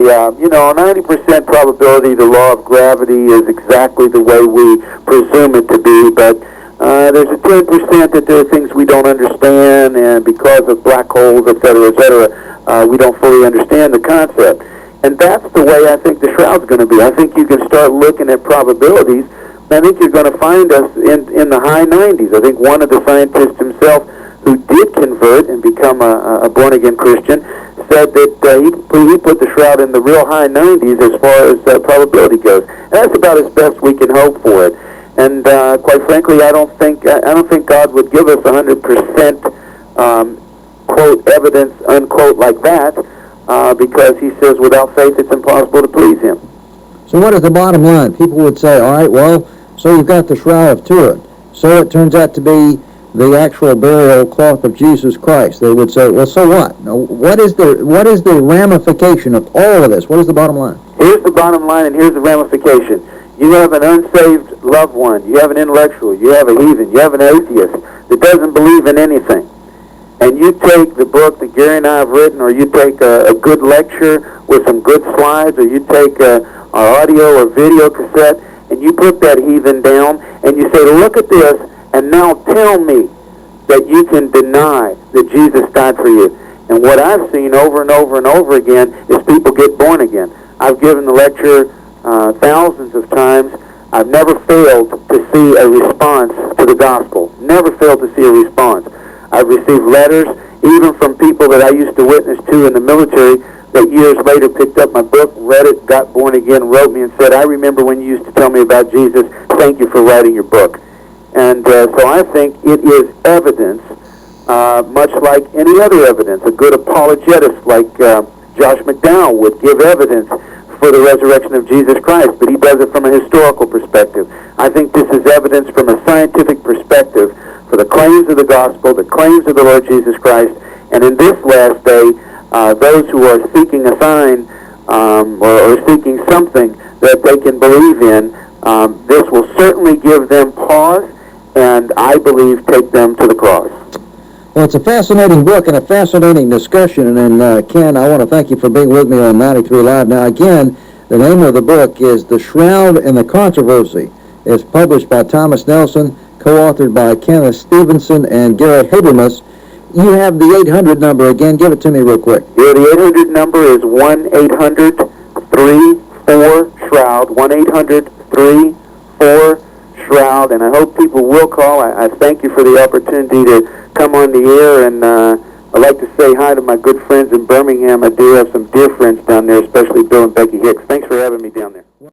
Yeah, 90% probability the law of gravity is exactly the way we presume it to be, but there's a 10% that there are things we don't understand, and because of black holes, et cetera, we don't fully understand the concept. And that's the way I think the Shroud's going to be. I think you can start looking at probabilities. I think you're going to find us in the high 90s. I think one of the scientists himself who did convert and become a born-again Christian said that he put the Shroud in the real high 90s as far as probability goes. And that's about as best we can hope for it. And quite frankly, I don't think God would give us 100% quote evidence unquote like that because He says without faith it's impossible to please Him. So what is the bottom line? People would say, all right, well, so you've got the Shroud of Turin. So it turns out to be the actual burial cloth of Jesus Christ. They would say, well, so what? Now, what is the ramification of all of this? What is the bottom line? Here's the bottom line, and here's the ramification. You have an unsaved loved one. You have an intellectual. You have a heathen. You have an atheist that doesn't believe in anything. And you take the book that Gary and I have written, or you take a good lecture with some good slides, or you take our audio or video cassette, and you put that heathen down, and you say, look at this, and now tell me that you can deny that Jesus died for you. And what I've seen over and over and over again is people get born again. I've given the lecture thousands of times. I've never failed to see a response to the gospel. Never failed to see a response. I've received letters, even from people that I used to witness to in the military, that years later picked up my book, read it, got born again, wrote me and said, I remember when you used to tell me about Jesus. Thank you for writing your book. And so I think it is evidence, much like any other evidence. A good apologetist like Josh McDowell would give evidence for the resurrection of Jesus Christ, but he does it from a historical perspective. I think this is evidence from a scientific perspective for the claims of the gospel, the claims of the Lord Jesus Christ, and in this last day, those who are seeking a sign or seeking something that they can believe in, this will certainly give them pause and, I believe, take them to the cross. Well, it's a fascinating book and a fascinating discussion, and Ken, I want to thank you for being with me on 93 Live. Now, again, the name of the book is The Shroud and the Controversy. It's published by Thomas Nelson, co-authored by Kenneth Stevenson and Gary Habermas. You have the 800 number again. Give it to me real quick. Yeah, the 800 number is 1-800-34-SHROUD, 1-800-34-SHROUD, and I hope people will call. I thank you for the opportunity to come on the air, and I'd like to say hi to my good friends in Birmingham. I do have some dear friends down there, especially Bill and Becky Hicks. Thanks for having me down there.